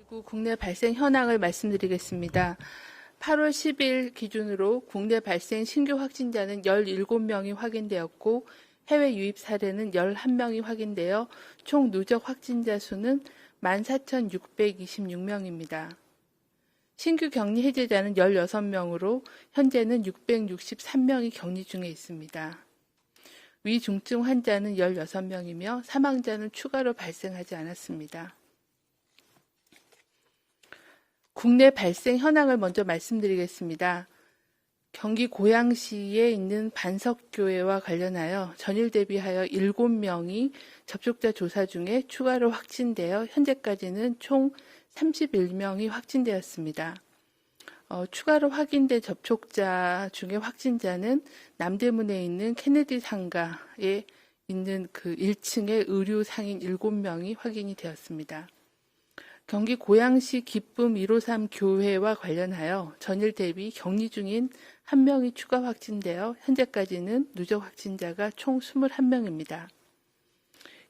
코로나19 국내 발생 현황을 말씀드리겠습니다. 8월 10일 기준으로 국내 발생 신규 확진자는 17명이 확인되었고 해외 유입 사례는 11명이 확인되어 총 누적 확진자 수는 14,626명입니다. 신규 격리 해제자는 16명으로 현재는 663명이 격리 중에 있습니다. 위중증 환자는 16명이며 사망자는 추가로 발생하지 않았습니다. 국내 발생 현황을 먼저 말씀드리겠습니다. 경기 고양시에 있는 반석교회와 관련하여 전일 대비하여 7명이 접촉자 조사 중에 추가로 확진되어 현재까지는 총 31명이 확진되었습니다. 추가로 확인된 접촉자 중에 확진자는 남대문에 있는 케네디 상가에 있는 그 1층의 의류 상인 7명이 확인이 되었습니다. 경기 고양시 기쁨 153 교회와 관련하여 전일 대비 격리 중인 1명이 추가 확진되어 현재까지는 누적 확진자가 총 21명입니다.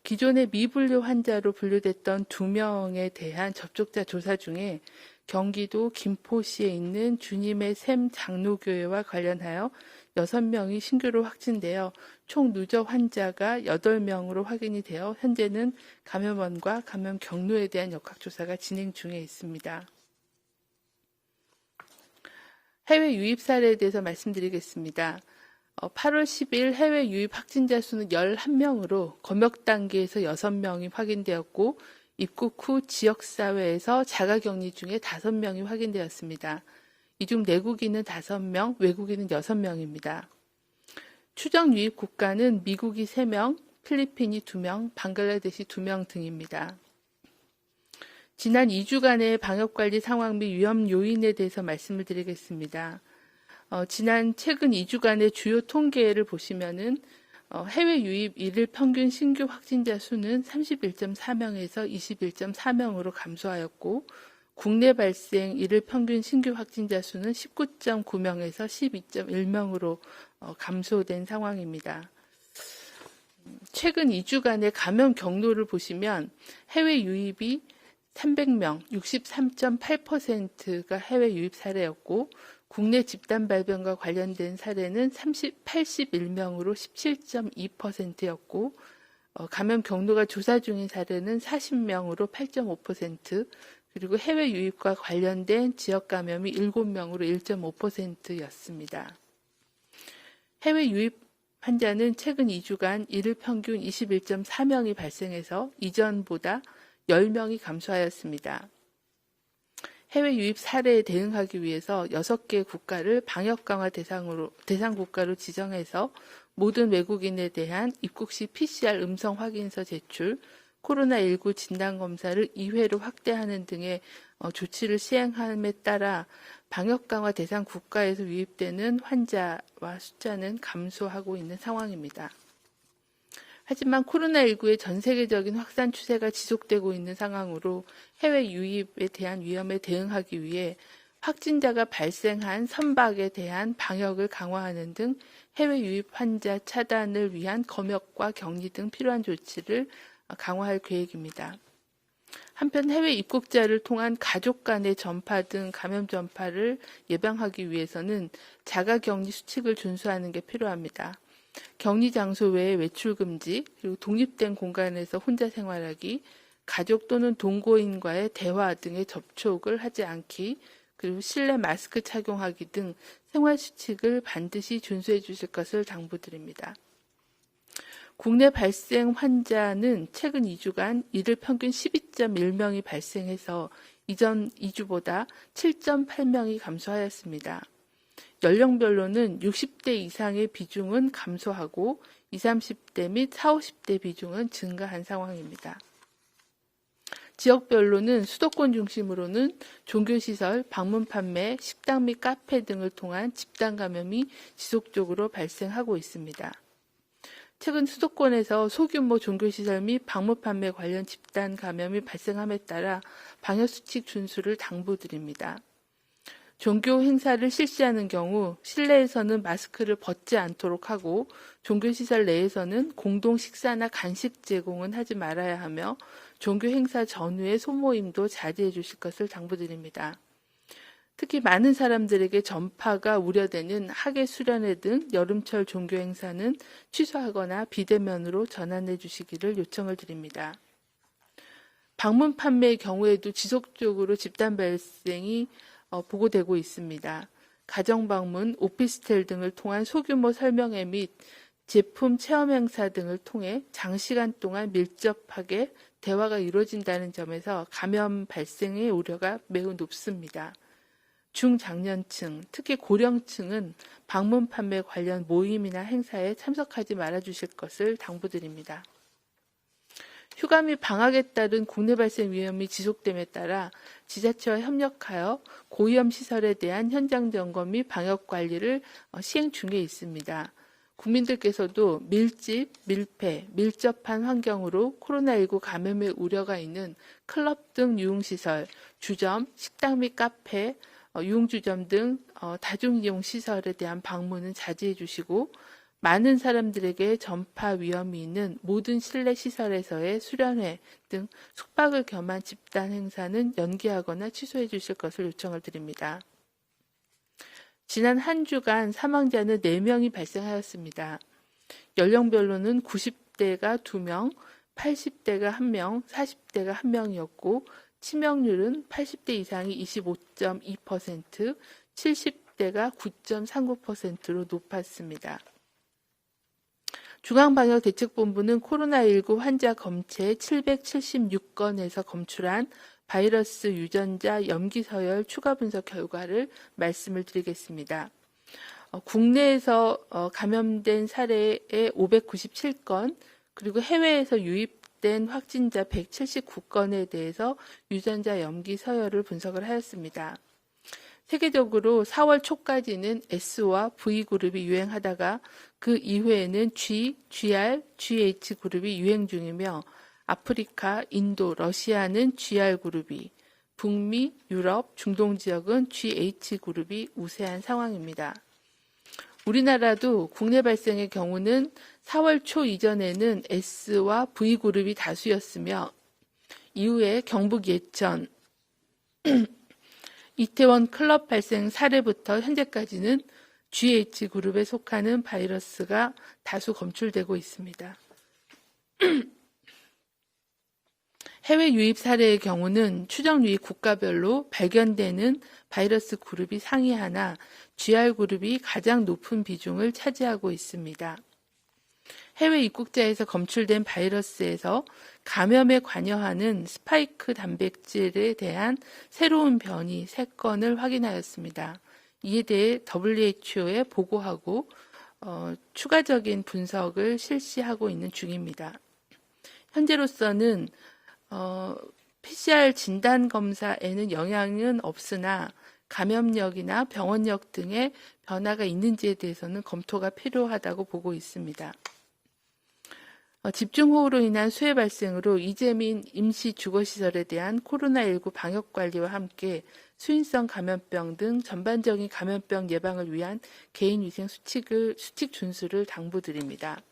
기존의 미분류 환자로 분류됐던 2명에 대한 접촉자 조사 중에 경기도 김포시에 있는 주님의 샘 장로교회와 관련하여 6명이 신규로 확진되어 총 누적 환자가 8명으로 확인이 되어 현재는 감염원과 감염 경로에 대한 역학조사가 진행 중에 있습니다. 해외 유입 사례에 대해서 말씀드리겠습니다. 8월 10일 해외 유입 확진자 수는 11명으로 검역 단계에서 6명이 확인되었고 입국 후 지역사회에서 자가격리 중에 5명이 확인되었습니다. 이 중 내국인은 5명, 외국인은 6명입니다. 추정 유입 국가는 미국이 3명, 필리핀이 2명, 방글라데시 2명 등입니다. 지난 2주간의 방역관리 상황 및 위험 요인에 대해서 말씀을 드리겠습니다. 최근 2주간의 주요 통계를 보시면은 해외 유입 일일 평균 신규 확진자 수는 31.4명에서 21.4명으로 감소하였고 국내 발생 일일 평균 신규 확진자 수는 19.9명에서 12.1명으로 감소된 상황입니다. 최근 2주간의 감염 경로를 보시면 해외 유입이 300명, 63.8%가 해외 유입 사례였고 국내 집단 발병과 관련된 사례는 81명으로 17.2%였고 감염 경로가 조사 중인 사례는 40명으로 8.5%, 그리고 해외 유입과 관련된 지역 감염이 7명으로 1.5%였습니다. 해외 유입 환자는 최근 2주간 일일 평균 21.4명이 발생해서 이전보다 10명이 감소하였습니다. 해외 유입 사례에 대응하기 위해서 6개 국가를 방역 강화 대상 국가로 지정해서 모든 외국인에 대한 입국 시 PCR 음성 확인서 제출, 코로나19 진단검사를 2회로 확대하는 등의 조치를 시행함에 따라 방역 강화 대상 국가에서 유입되는 환자와 숫자는 감소하고 있는 상황입니다. 하지만 코로나19의 전 세계적인 확산 추세가 지속되고 있는 상황으로 해외 유입에 대한 위험에 대응하기 위해 확진자가 발생한 선박에 대한 방역을 강화하는 등 해외 유입 환자 차단을 위한 검역과 격리 등 필요한 조치를 강화할 계획입니다. 한편 해외 입국자를 통한 가족 간의 전파 등 감염 전파를 예방하기 위해서는 자가격리 수칙을 준수하는 게 필요합니다. 격리 장소 외에 외출 금지, 그리고 독립된 공간에서 혼자 생활하기, 가족 또는 동거인과의 대화 등의 접촉을 하지 않기, 그리고 실내 마스크 착용하기 등 생활 수칙을 반드시 준수해 주실 것을 당부드립니다. 국내 발생 환자는 최근 2주간 일일 평균 12.1명이 발생해서 이전 2주보다 7.8명이 감소하였습니다. 연령별로는 60대 이상의 비중은 감소하고 20, 30대 및 40, 50대 비중은 증가한 상황입니다. 지역별로는 수도권 중심으로는 종교시설, 방문 판매, 식당 및 카페 등을 통한 집단 감염이 지속적으로 발생하고 있습니다. 최근 수도권에서 소규모 종교시설 및 방문 판매 관련 집단 감염이 발생함에 따라 방역수칙 준수를 당부드립니다. 종교 행사를 실시하는 경우 실내에서는 마스크를 벗지 않도록 하고 종교시설 내에서는 공동 식사나 간식 제공은 하지 말아야 하며 종교 행사 전후의 소모임도 자제해 주실 것을 당부드립니다. 특히 많은 사람들에게 전파가 우려되는 학예 수련회 등 여름철 종교 행사는 취소하거나 비대면으로 전환해 주시기를 요청을 드립니다. 방문 판매의 경우에도 지속적으로 집단 발생이 보고되고 있습니다. 가정방문, 오피스텔 등을 통한 소규모 설명회 및 제품 체험 행사 등을 통해 장시간 동안 밀접하게 대화가 이루어진다는 점에서 감염 발생의 우려가 매우 높습니다. 중장년층, 특히 고령층은 방문 판매 관련 모임이나 행사에 참석하지 말아주실 것을 당부드립니다. 휴가 및 방학에 따른 국내 발생 위험이 지속됨에 따라 지자체와 협력하여 고위험 시설에 대한 현장 점검 및 방역 관리를 시행 중에 있습니다. 국민들께서도 밀집, 밀폐, 밀접한 환경으로 코로나19 감염의 우려가 있는 클럽 등 유흥시설, 주점, 식당 및 카페, 유흥주점 등 다중이용 시설에 대한 방문은 자제해 주시고 많은 사람들에게 전파 위험이 있는 모든 실내 시설에서의 수련회 등 숙박을 겸한 집단 행사는 연기하거나 취소해 주실 것을 요청을 드립니다. 지난 한 주간 사망자는 4명이 발생하였습니다. 연령별로는 90대가 2명, 80대가 1명, 40대가 1명이었고 치명률은 80대 이상이 25.2%, 70대가 9.39%로 높았습니다. 중앙방역대책본부는 코로나19 환자 검체 776건에서 검출한 바이러스 유전자 염기서열 추가 분석 결과를 말씀을 드리겠습니다. 국내에서 감염된 사례의 597건, 그리고 해외에서 유입된 확진자 179건에 대해서 유전자 염기서열을 분석을 하였습니다. 세계적으로 4월 초까지는 S와 V그룹이 유행하다가 그 이후에는 G, GR, GH 그룹이 유행 중이며 아프리카, 인도, 러시아는 GR 그룹이, 북미, 유럽, 중동 지역은 GH 그룹이 우세한 상황입니다. 우리나라도 국내 발생의 경우는 4월 초 이전에는 S와 V그룹이 다수였으며 이후에 경북 예천, 이태원 클럽 발생 사례부터 현재까지는 GH그룹에 속하는 바이러스가 다수 검출되고 있습니다. 해외 유입 사례의 경우는 추정 유입 국가별로 발견되는 바이러스 그룹이 상위하나 GR그룹이 가장 높은 비중을 차지하고 있습니다. 해외 입국자에서 검출된 바이러스에서 감염에 관여하는 스파이크 단백질에 대한 새로운 변이 3건을 확인하였습니다. 이에 대해 WHO에 보고하고 추가적인 분석을 실시하고 있는 중입니다. 현재로서는 PCR 진단 검사에는 영향은 없으나 감염력이나 병원력 등의 변화가 있는지에 대해서는 검토가 필요하다고 보고 있습니다. 집중호우로 인한 수해 발생으로 이재민 임시주거시설에 대한 코로나19 방역관리와 함께 수인성 감염병 등 전반적인 감염병 예방을 위한 개인위생 수칙 준수를 당부드립니다.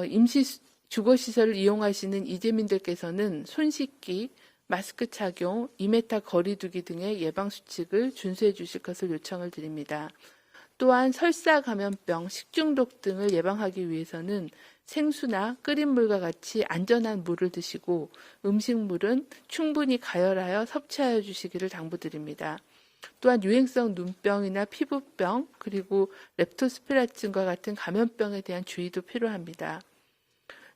임시주거시설을 이용하시는 이재민들께서는 손 씻기, 마스크 착용, 2m 거리 두기 등의 예방수칙을 준수해 주실 것을 요청을 드립니다. 또한 설사 감염병, 식중독 등을 예방하기 위해서는 생수나 끓인 물과 같이 안전한 물을 드시고 음식물은 충분히 가열하여 섭취하여 주시기를 당부드립니다. 또한 유행성 눈병이나 피부병, 그리고 렙토스피라증과 같은 감염병에 대한 주의도 필요합니다.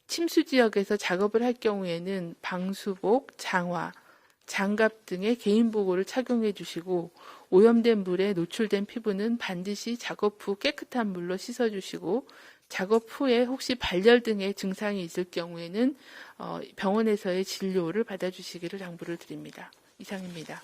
침수 지역에서 작업을 할 경우에는 방수복, 장화, 장갑 등의 개인보호를 착용해 주시고 오염된 물에 노출된 피부는 반드시 작업 후 깨끗한 물로 씻어 주시고 작업 후에 혹시 발열 등의 증상이 있을 경우에는 병원에서의 진료를 받아주시기를 당부를 드립니다. 이상입니다.